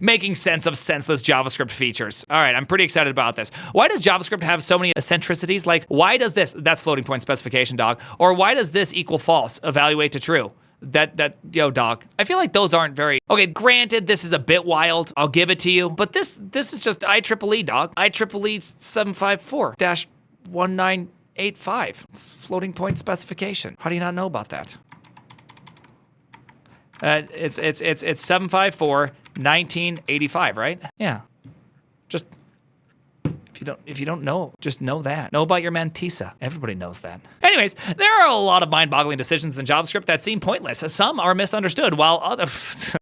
making sense of senseless JavaScript features. All right, I'm pretty excited about this. Why does JavaScript have so many eccentricities? Like, why does this, that's floating point specification, dog. Or why does this equal false, evaluate to true? Yo, dog. I feel like those aren't very, okay, granted, this is a bit wild. I'll give it to you. But this is just IEEE, dog. IEEE 754-1985. Floating point specification. How do you not know about that? It's 754-1985, right? Yeah. Just if you don't know, just know that. Know about your mantissa. Everybody knows that. Anyways, there are a lot of mind-boggling decisions in JavaScript that seem pointless. Some are misunderstood, while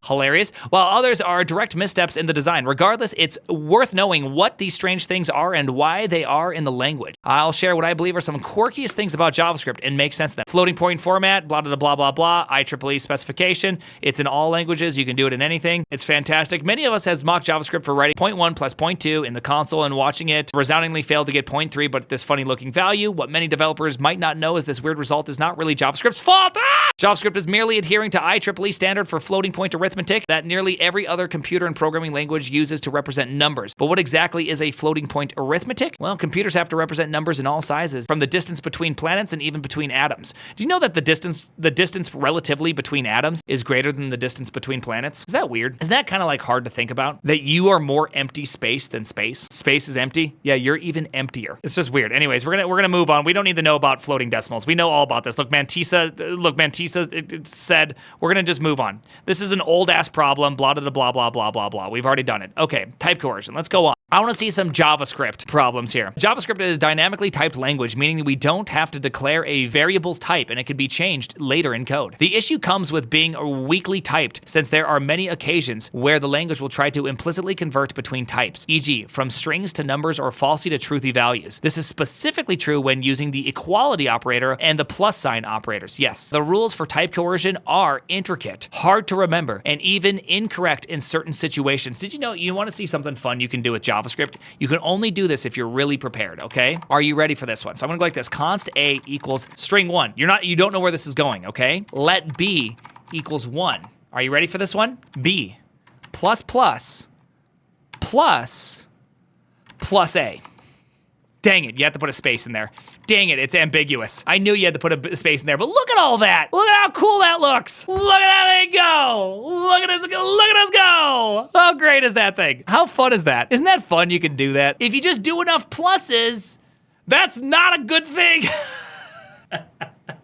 hilarious, while others are direct missteps in the design. Regardless, it's worth knowing what these strange things are and why they are in the language. I'll share what I believe are some quirkiest things about JavaScript and make sense of them. Floating point format, blah, blah, blah, blah, blah, IEEE specification. It's in all languages. You can do it in anything. It's fantastic. Many of us has mocked JavaScript for writing 0.1 plus 0.2 in the console and watching it resoundingly failed to get 0.3, but this funny looking value. What many developers might not know is this weird result is not really JavaScript's fault. JavaScript is merely adhering to IEEE standard for floating point arithmetic that nearly every other computer and programming language uses to represent numbers. But what exactly is a floating point arithmetic? Well, computers have to represent numbers in all sizes, from the distance between planets and even between atoms. Do you know that the distance relatively between atoms is greater than the distance between planets? Is that weird? Isn't that kind of like hard to think about? That you are more empty space than space? Space is empty? Yeah, you're even emptier. It's just weird. Anyways, we're gonna move on. We don't need to know about floating decimals. We know all about this. Look, Mantissa it said we're gonna just move on. This is an old ass problem. Blah blah blah blah blah blah blah. We've already done it. Okay, type coercion. Let's go on. I want to see some JavaScript problems here. JavaScript is dynamically typed language, meaning we don't have to declare a variable's type and it can be changed later in code. The issue comes with being weakly typed, since there are many occasions where the language will try to implicitly convert between types, e.g. from strings to numbers or falsy to truthy values. This is specifically true when using the equality operator and the plus sign operators. Yes, the rules for type coercion are intricate, hard to remember, and even incorrect in certain situations. Did you know you want to see something fun you can do with JavaScript? You can only do this if you're really prepared, okay? Are you ready for this one? So I'm gonna go like this, const A equals string 1. You don't know where this is going, okay? Let B equals 1. Are you ready for this one? B plus plus plus plus A. Dang it, you have to put a space in there. Dang it, it's ambiguous. I knew you had to put a space in there, but look at all that. Look at how cool that looks. Look at that thing go. Look at us go. How great is that thing? How fun is that? Isn't that fun you can do that? If you just do enough pluses, that's not a good thing.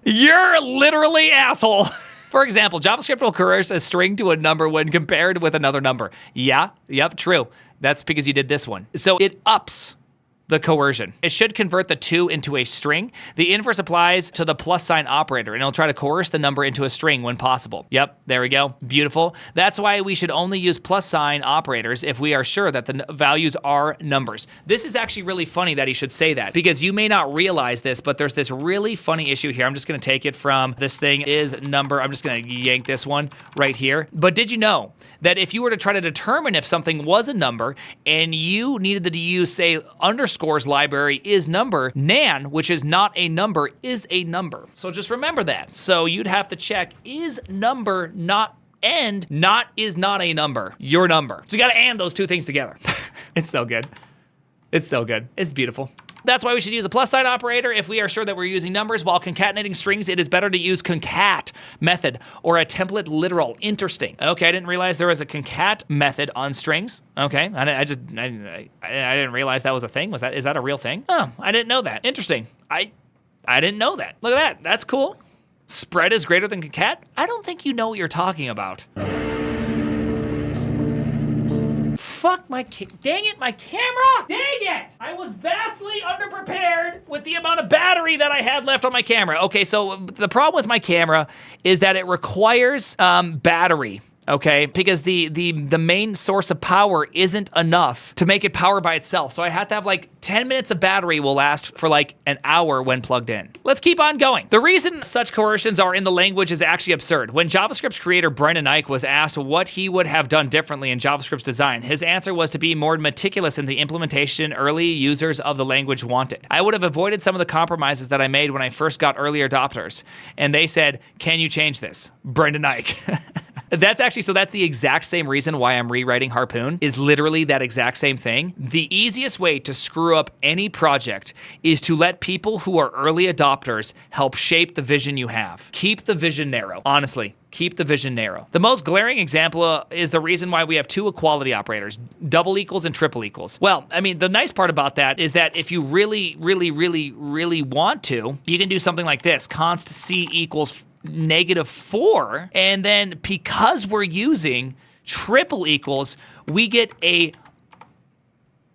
You're literally asshole. For example, JavaScript will coerce a string to a number when compared with another number. Yeah, yep, true. That's because you did this one. So it ups the coercion. It should convert the 2 into a string. The inverse applies to the plus sign operator, and it'll try to coerce the number into a string when possible. Yep, there we go. Beautiful. That's why we should only use plus sign operators if we are sure that the values are numbers. This is actually really funny that he should say that, because you may not realize this, but there's this really funny issue here. I'm just gonna take it from this thing is number. I'm just gonna yank this one right here. But did you know that if you were to try to determine if something was a number and you needed to use, say, underscores library is number, nan, which is not a number, is a number. So just remember that. So you'd have to check, is number not and not is not a number, your number. So you gotta and those two things together. It's so good. It's so good. It's beautiful. That's why we should use a plus sign operator if we are sure that we're using numbers. While concatenating strings, it is better to use concat method or a template literal. Interesting. Okay, I didn't realize there was a concat method on strings. Okay, I didn't realize that was a thing. Is that a real thing? Oh, I didn't know that. Interesting. I didn't know that. Look at that. That's cool. Spread is greater than concat? I don't think you know what you're talking about. Fuck dang it, my camera! Dang it! I was vastly underprepared with the amount of battery that I had left on my camera. Okay, so the problem with my camera is that it requires battery. Okay, because the main source of power isn't enough to make it power by itself. So I had to have like 10 minutes of battery will last for like an hour when plugged in. Let's keep on going. The reason such coercions are in the language is actually absurd. When JavaScript's creator Brendan Eich was asked what he would have done differently in JavaScript's design, his answer was to be more meticulous in the implementation early users of the language wanted. I would have avoided some of the compromises that I made when I first got early adopters. And they said, can you change this? Brendan Eich. That's actually, so that's the exact same reason why I'm rewriting Harpoon, is literally that exact same thing. The easiest way to screw up any project is to let people who are early adopters help shape the vision you have. Keep the vision narrow, honestly. Keep the vision narrow. The most glaring example is the reason why we have two equality operators, double equals and triple equals. Well, I mean, the nice part about that is that if you really want to, you can do something like this, const c equals -4, and then because we're using triple equals, we get a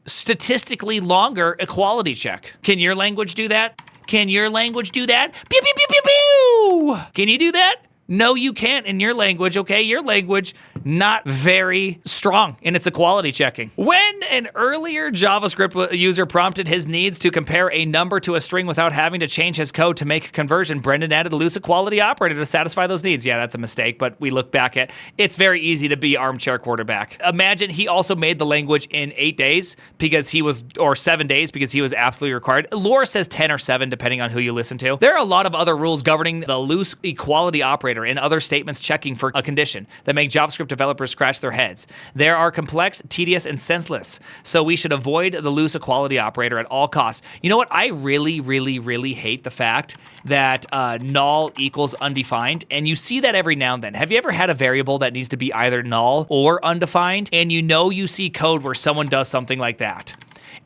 statistically longer equality check. Can your language do that? Can your language do that? Pew, pew, pew, pew, pew! Can you do that? No, you can't in your language, okay? Your language, not very strong in its equality checking. When an earlier JavaScript user prompted his needs to compare a number to a string without having to change his code to make a conversion, Brendan added a loose equality operator to satisfy those needs. Yeah, that's a mistake, but we look back at it's very easy to be armchair quarterback. Imagine he also made the language in 8 days because he was, or 7 days because he was absolutely required. Lore says 10 or 7, depending on who you listen to. There are a lot of other rules governing the loose equality operator and other statements checking for a condition that make JavaScript developers scratch their heads. There are complex, tedious, and senseless, so we should avoid the loose equality operator at all costs. You know what? I really hate the fact that null equals undefined, and you see that every now and then. Have you ever had a variable that needs to be either null or undefined, and you see code where someone does something like that?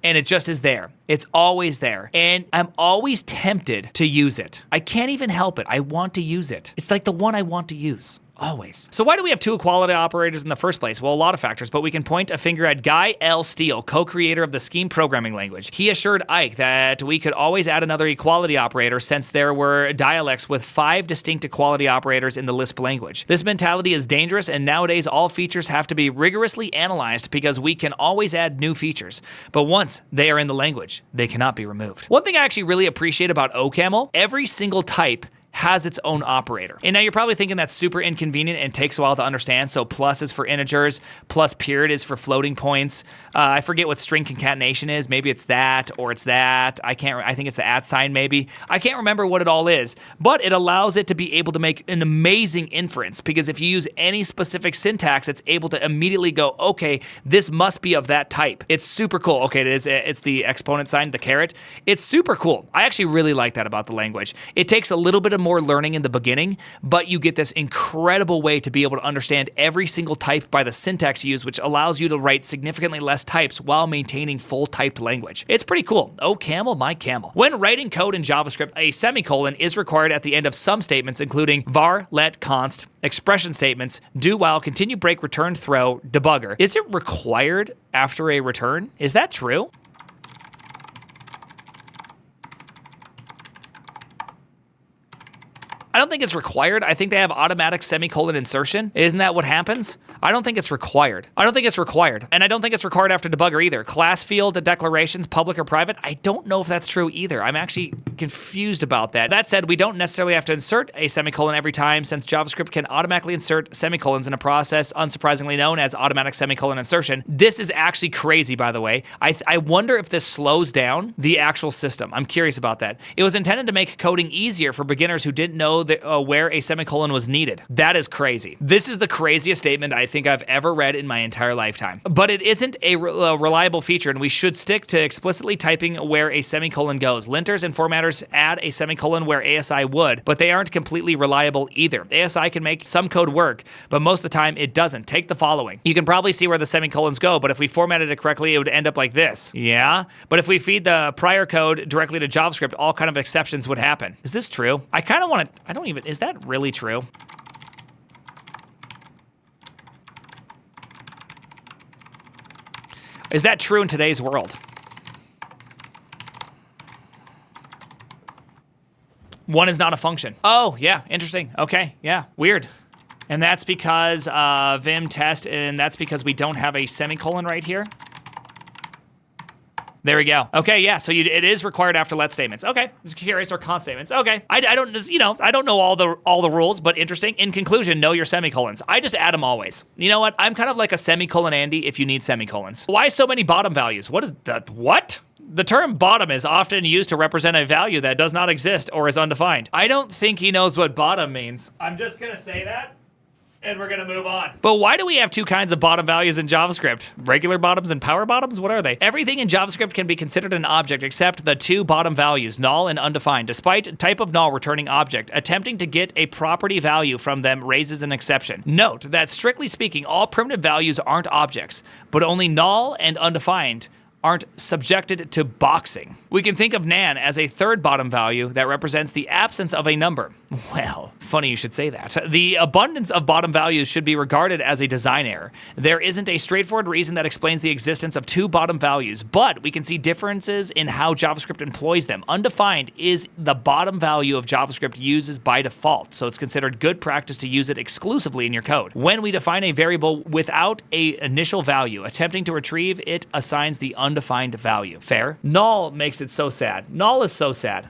And it just is there. It's always there. And I'm always tempted to use it. I can't even help it. I want to use it. It's like the one I want to use. Always. So why do we have two equality operators in the first place? Well, a lot of factors, but we can point a finger at Guy L. Steele, co-creator of the Scheme programming language. He assured Ike that we could always add another equality operator since there were dialects with 5 distinct equality operators in the Lisp language. This mentality is dangerous, and nowadays all features have to be rigorously analyzed because we can always add new features. But once they are in the language, they cannot be removed. One thing I actually really appreciate about OCaml, every single type has its own operator. And now you're probably thinking that's super inconvenient and takes a while to understand. So plus is for integers, plus period is for floating points. I forget what string concatenation is. Maybe it's that or it's that. I think it's the @ sign maybe. I can't remember what it all is, but it allows it to be able to make an amazing inference because if you use any specific syntax, it's able to immediately go, okay, this must be of that type. It's super cool. Okay, it's the exponent sign, the caret. It's super cool. I actually really like that about the language. It takes a little bit of more learning in the beginning, but you get this incredible way to be able to understand every single type by the syntax used, which allows you to write significantly less types while maintaining full typed language. It's pretty cool. Oh, camel, my camel. When writing code in JavaScript, a semicolon is required at the end of some statements, including var, let, const, expression statements, do while, continue, break, return, throw, debugger. Is it required after a return? Is that true? I don't think it's required. I think they have automatic semicolon insertion. Isn't that what happens? I don't think it's required. I don't think it's required. And I don't think it's required after debugger either. Class field, the declarations, public or private, I don't know if that's true either. I'm actually confused about that. That said, we don't necessarily have to insert a semicolon every time since JavaScript can automatically insert semicolons in a process unsurprisingly known as automatic semicolon insertion. This is actually crazy, by the way. I wonder if this slows down the actual system. I'm curious about that. It was intended to make coding easier for beginners who didn't know where a semicolon was needed. That is crazy. This is the craziest statement I think I've ever read in my entire lifetime. But it isn't a reliable feature, and we should stick to explicitly typing where a semicolon goes. Linters and formatters add a semicolon where ASI would, but they aren't completely reliable either. ASI can make some code work, but most of the time it doesn't. Take the following. You can probably see where the semicolons go, but if we formatted it correctly, it would end up like this. Yeah? But if we feed the prior code directly to JavaScript, all kind of exceptions would happen. Is this true? I kind of want to, is that really true? Is that true in today's world? One is not a function. Oh, yeah, interesting. Okay, yeah, weird. And that's because Vim test, and that's because we don't have a semicolon right here. There we go. Okay, yeah, so it is required after let statements. Okay, just curious, or const statements. Okay, I don't, I don't know all the rules, but interesting. In conclusion, know your semicolons. I just add them always. You know what? I'm kind of like a semicolon Andy if you need semicolons. Why so many bottom values? What is that? What? The term bottom is often used to represent a value that does not exist or is undefined. I don't think he knows what bottom means. I'm just gonna say that. and we're gonna move on. But why do we have two kinds of bottom values in JavaScript? Regular bottoms and power bottoms? What are they? Everything in JavaScript can be considered an object except the two bottom values, null and undefined. Despite type of null returning object, attempting to get a property value from them raises an exception. Note that strictly speaking, all primitive values aren't objects, but only null and undefined aren't subjected to boxing. We can think of nan as a third bottom value that represents the absence of a number. Well, funny you should say that. The abundance of bottom values should be regarded as a design error. There isn't a straightforward reason that explains the existence of two bottom values, but we can see differences in how JavaScript employs them. Undefined is the bottom value of JavaScript uses by default, so it's considered good practice to use it exclusively in your code. When we define a variable without an initial value, attempting to retrieve it assigns the undefined value. Fair? Null makes it so sad. Null is so sad.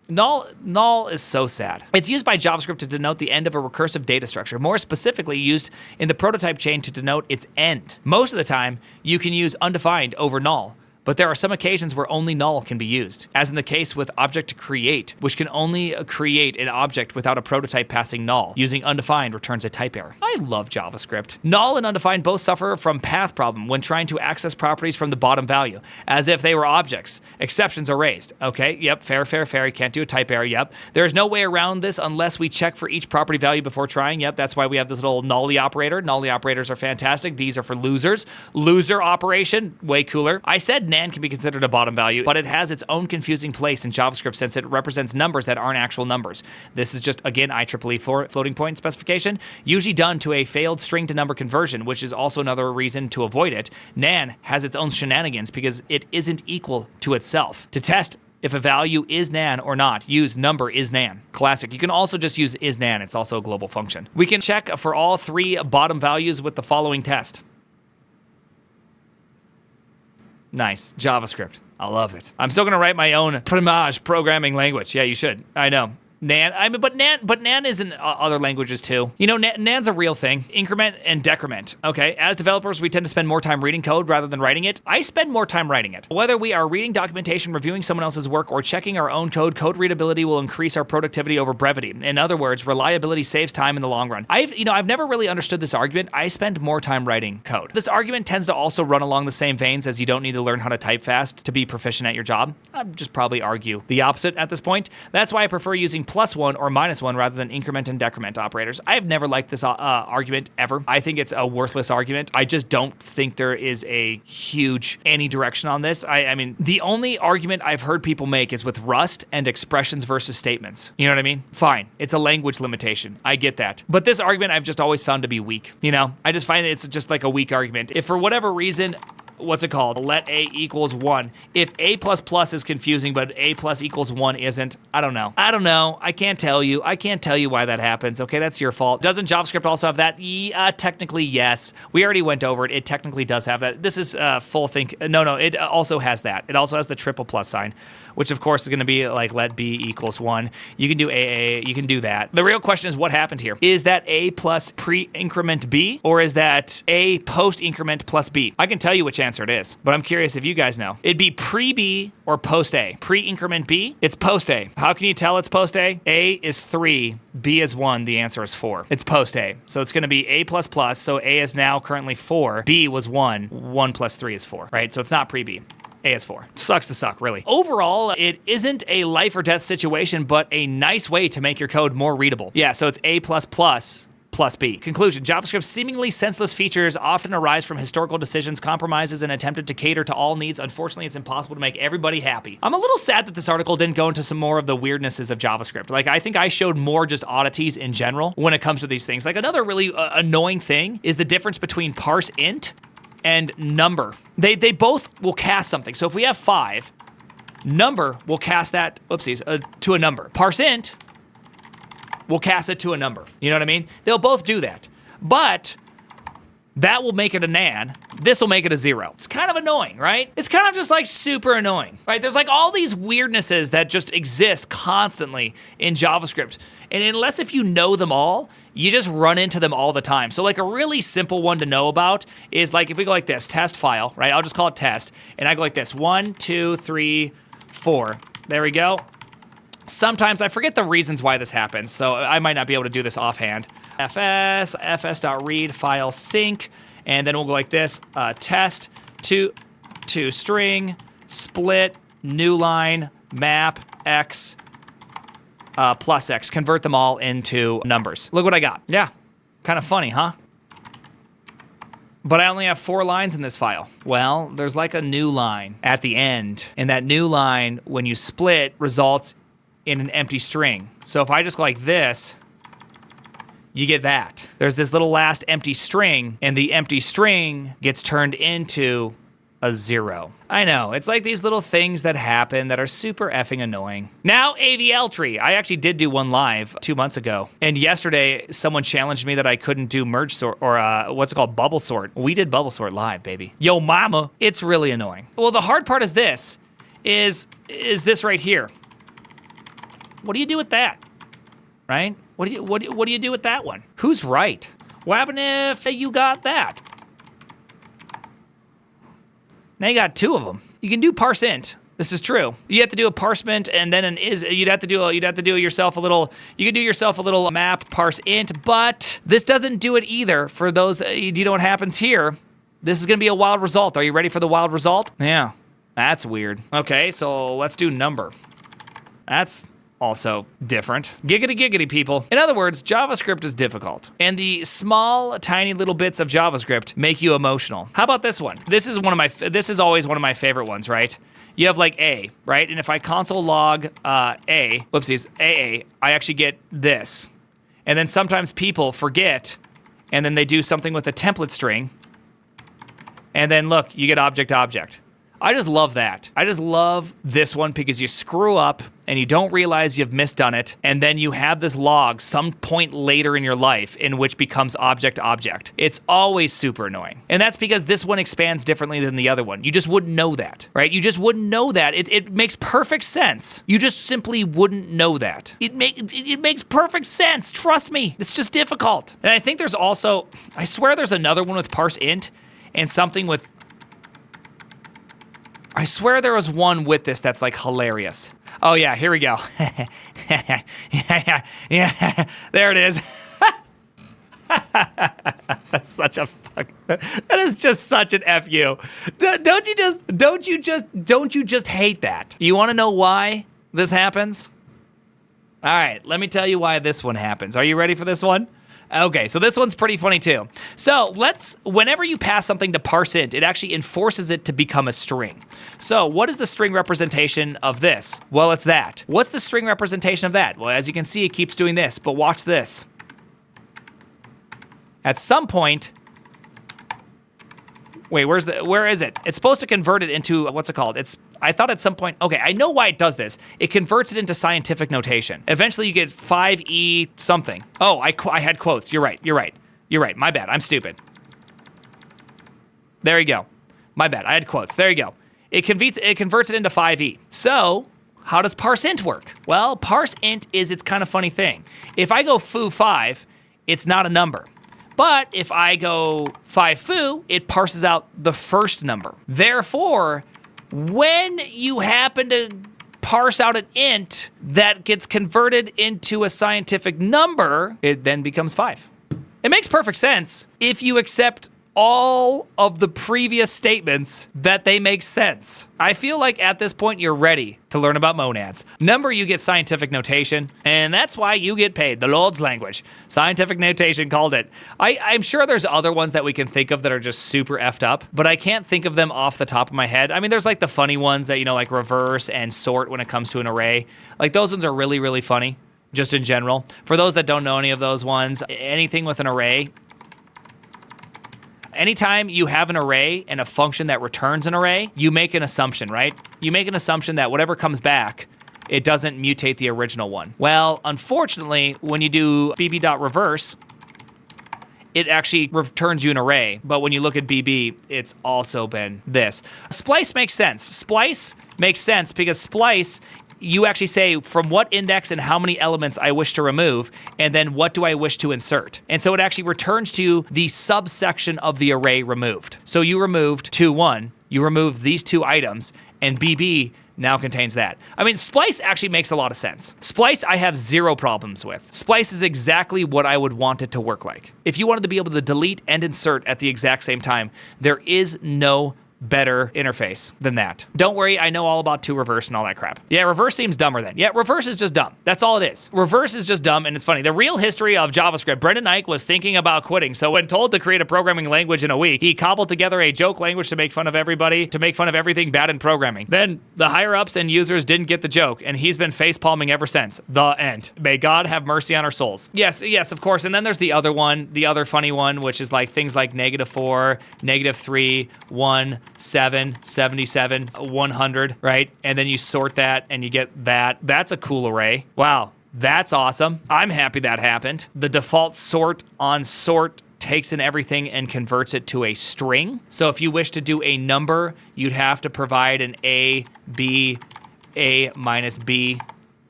Null is so sad. It's used by JavaScript to denote the end of a recursive data structure, more specifically used in the prototype chain to denote its end. Most of the time, you can use undefined over null, but there are some occasions where only null can be used, as in the case with object create, which can only create an object without a prototype passing null. Using undefined returns a type error. I love JavaScript. Null and undefined both suffer from path problem when trying to access properties from the bottom value, as if they were objects. Exceptions are raised. Okay, yep, fair. You can't do a type error, yep. There's no way around this unless we check for each property value before trying, yep. That's why we have this little nully operator. Nully operators are fantastic. These are for losers. Loser operation, way cooler. I said nan can be considered a bottom value, but it has its own confusing place in JavaScript since it represents numbers that aren't actual numbers. This is just, again, IEEE floating point specification, usually done to a failed string to number conversion, which is also another reason to avoid it. Nan has its own shenanigans because it isn't equal to itself. To test if a value is nan or not, use number is nan. Classic. You can also just use is nan. It's also a global function. We can check for all three bottom values with the following test. Nice. JavaScript. I love it. I'm still going to write my own primage programming language. Yeah, you should. I know. Nan, but nan is in other languages too. You know, nan's a real thing. Increment and decrement. Okay, as developers, we tend to spend more time reading code rather than writing it. I spend more time writing it. Whether we are reading documentation, reviewing someone else's work, or checking our own code readability will increase our productivity over brevity. In other words, reliability saves time in the long run. I've never really understood this argument. I spend more time writing code. This argument tends to also run along the same veins as you don't need to learn how to type fast to be proficient at your job. I'd just probably argue the opposite at this point. That's why I prefer using +1 or -1 rather than increment and decrement operators. I've never liked this argument ever. I think it's a worthless argument. I just don't think there is a huge any direction on this. I mean, the only argument I've heard people make is with Rust and expressions versus statements. You know what I mean? Fine. It's a language limitation. I get that. But this argument I've just always found to be weak. You know, I just find it's just like a weak argument. If for whatever reason, what's it called? Let A equals 1. If A++ is confusing, but A+ equals 1 isn't, I don't know. I can't tell you. I can't tell you why that happens. Okay, that's your fault. Doesn't JavaScript also have that? Technically, yes. We already went over it. It technically does have that. This is full think. No, it also has that. It also has the triple plus sign, which of course is going to be like let B equals 1. You can do AA, you can do that. The real question is what happened here? Is that A plus pre-increment B, or is that A post-increment plus B? I can tell you which answer it is, but I'm curious if you guys know. It'd be pre-B or post-A. Pre-increment B, it's post-A. How can you tell it's post-A? A is 3, B is 1, the answer is 4. It's post-A. So it's going to be A++, so A is now currently 4, B was 1, 1 plus 3 is 4, right? So it's not pre-B. A is 4. Sucks to suck, really. Overall, it isn't a life or death situation, but a nice way to make your code more readable. Yeah, so it's A++ plus B. Conclusion, JavaScript's seemingly senseless features often arise from historical decisions, compromises, and attempted to cater to all needs. Unfortunately, it's impossible to make everybody happy. I'm a little sad that this article didn't go into some more of the weirdnesses of JavaScript. Like, I think I showed more just oddities in general when it comes to these things. Like, another really annoying thing is the difference between parse int and number. They both will cast something. So if we have 5, number will cast that, to a number. Parse int will cast it to a number. You know what I mean? They'll both do that. But that will make it a nan. This will make it a 0. It's kind of annoying, right? It's kind of just like super annoying, right? There's like all these weirdnesses that just exist constantly in JavaScript. And unless if you know them all, you just run into them all the time. So like a really simple one to know about is like if we go like this, test file, right? I'll just call it test. And I go like this, 1, 2, 3, 4. There we go. Sometimes I forget the reasons why this happens, so I might not be able to do this offhand. fs.read file sync, and then we'll go like this, test to string, split, new line, map, x, plus x. Convert them all into numbers. Look what I got. Yeah, kind of funny, huh? But I only have 4 lines in this file. Well, there's like a new line at the end, and that new line, when you split, results in an empty string. So if I just go like this, you get that. There's this little last empty string, and the empty string gets turned into a 0. I know, it's like these little things that happen that are super effing annoying. Now, AVL tree. I actually did do one live 2 months ago. And yesterday, someone challenged me that I couldn't do merge sort, or what's it called, bubble sort. We did bubble sort live, baby. Yo, mama, it's really annoying. Well, the hard part is this, is this right here. What do you do with that, right? What do you do with that one? Who's right? What happened if you got that? Now you got 2 of them. You can do parse int. This is true. You have to do a parsement and then an is. You'd have to do yourself a little. You could do yourself a little map parse int, but this doesn't do it either. For those, you know what happens here. This is gonna be a wild result. Are you ready for the wild result? Yeah, that's weird. Okay, so let's do number. That's also different. Giggity giggity, people. In other words, JavaScript is difficult. And the small, tiny little bits of JavaScript make you emotional. How about this one? This is always one of my favorite ones, right? You have like A, right? And if I console log A, whoopsies, AA, I actually get this. And then sometimes people forget, and then they do something with a template string. And then look, you get object. I just love that. I just love this one because you screw up and you don't realize you've misdone it, and then you have this log some point later in your life in which becomes object. It's always super annoying. And that's because this one expands differently than the other one. You just wouldn't know that, right? You just wouldn't know that. It makes perfect sense. You just simply wouldn't know that. It makes perfect sense. Trust me. It's just difficult. And I think there's also, I swear there's another one with parse int and something with, I swear there was one with this that's like hilarious. Oh yeah, here we go. yeah, there it is. That's such a fuck. That is just such an FU. Don't you just hate that? You want to know why this happens? All right, let me tell you why this one happens. Are you ready for this one? Okay, so this one's pretty funny too. So whenever you pass something to parse int, it actually enforces it to become a string. So what is the string representation of this? Well, it's that. What's the string representation of that? Well, as you can see, it keeps doing this, but watch this. At some point, wait, where is it? It's supposed to convert it into, what's it called? I thought at some point, okay, I know why it does this. It converts it into scientific notation. Eventually you get 5e something. Oh, I had quotes. You're right. My bad, I'm stupid. There you go. My bad, I had quotes. There you go. It converts it into 5e. So, how does parse int work? Well, parse int is its kind of funny thing. If I go foo5, it's not a number. But if I go 5 foo, it parses out the first number. Therefore, when you happen to parse out an int that gets converted into a scientific number, it then becomes 5. It makes perfect sense if you accept all of the previous statements that they make sense. I feel like at this point you're ready to learn about monads. Number, you get scientific notation, and that's why you get paid. The Lord's language. Scientific notation called it. I'm sure there's other ones that we can think of that are just super effed up, but I can't think of them off the top of my head. I mean, there's like the funny ones that, like reverse and sort when it comes to an array. Like those ones are really, really funny, just in general. For those that don't know any of those ones, anything with an array, anytime you have an array and a function that returns an array, you make an assumption, right? You make an assumption that whatever comes back, it doesn't mutate the original one. Well, unfortunately, when you do bb.reverse, it actually returns you an array. But when you look at bb, it's also been this. Splice makes sense. Splice makes sense because splice, you actually say from what index and how many elements I wish to remove, and then what do I wish to insert. And so it actually returns to the subsection of the array removed. So you removed 2, 1, you removed these 2 items, and BB now contains that. I mean, splice actually makes a lot of sense. Splice I have zero problems with. Splice is exactly what I would want it to work like. If you wanted to be able to delete and insert at the exact same time, there is no better interface than that. Don't worry, I know all about toReverse and all that crap. Yeah, reverse seems dumber then. Yeah, reverse is just dumb. That's all it is. Reverse is just dumb, and it's funny. The real history of JavaScript, Brendan Eich was thinking about quitting, so when told to create a programming language in a week, he cobbled together a joke language to make fun of everybody, to make fun of everything bad in programming. Then the higher-ups and users didn't get the joke, and he's been face-palming ever since. The end. May God have mercy on our souls. Yes, of course, and then there's the other one, the other funny one, which is like things like -4, -3, 1, 7, 77, 100, right? And then you sort that and you get that. That's a cool array. Wow, that's awesome. I'm happy that happened. The default sort on sort takes in everything and converts it to a string. So if you wish to do a number, you'd have to provide an A, B, A minus B,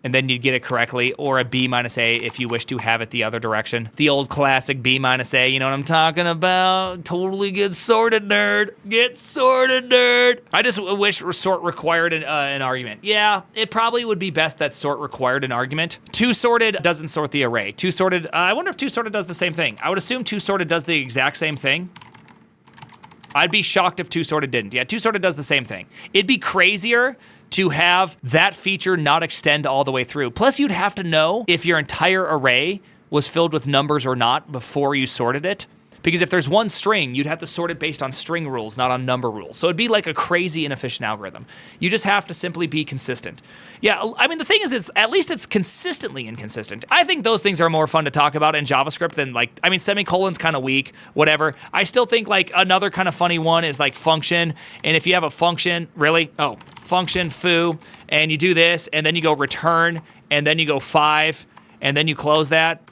and then you'd get it correctly, or a B minus A if you wish to have it the other direction. The old classic B minus A, you know what I'm talking about? Totally get sorted, nerd. Get sorted, nerd. I just wish sort required an argument. Yeah, it probably would be best that sort required an argument. Two-sorted doesn't sort the array. Two-sorted, I wonder if two-sorted does the same thing. I would assume two-sorted does the exact same thing. I'd be shocked if two-sorted didn't. Yeah, two-sorted does the same thing. It'd be crazier to have that feature not extend all the way through. Plus, you'd have to know if your entire array was filled with numbers or not before you sorted it. Because if there's one string, you'd have to sort it based on string rules, not on number rules. So it'd be like a crazy inefficient algorithm. You just have to simply be consistent. Yeah, I mean, the thing is, at least it's consistently inconsistent. I think those things are more fun to talk about in JavaScript than like, I mean, semicolon's kind of weak, whatever. I still think like another kind of funny one is like function. And if you have a function, really? Oh, function foo, and you do this, and then you go return, and then you go 5, and then you close that.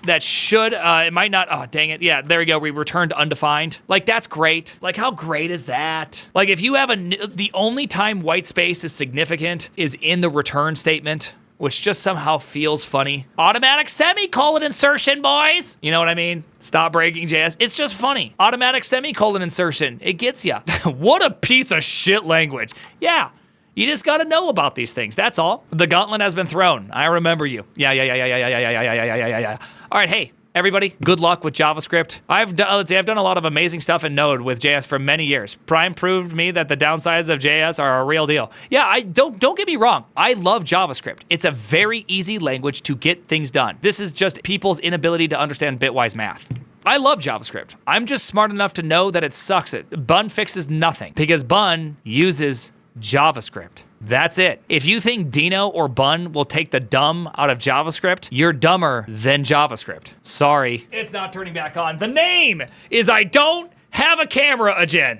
That should, it might not, oh, dang it. Yeah, there we go. We returned undefined. Like, that's great. Like, how great is that? Like, if you have the only time white space is significant is in the return statement, which just somehow feels funny. Automatic semicolon insertion, boys. You know what I mean? Stop breaking JS. It's just funny. Automatic semicolon insertion. It gets ya. What a piece of shit language. Yeah. You just got to know about these things. That's all. The gauntlet has been thrown. I remember you. Yeah. All right, hey, everybody, good luck with JavaScript. I've done a lot of amazing stuff in Node with JS for many years. Prime proved me that the downsides of JS are a real deal. Yeah, don't get me wrong. I love JavaScript. It's a very easy language to get things done. This is just people's inability to understand bitwise math. I love JavaScript. I'm just smart enough to know that it sucks. Bun fixes nothing because Bun uses JavaScript. That's it. If you think Dino or Bun will take the dumb out of JavaScript, you're dumber than JavaScript. Sorry. It's not turning back on. The name is I don't have a camera again.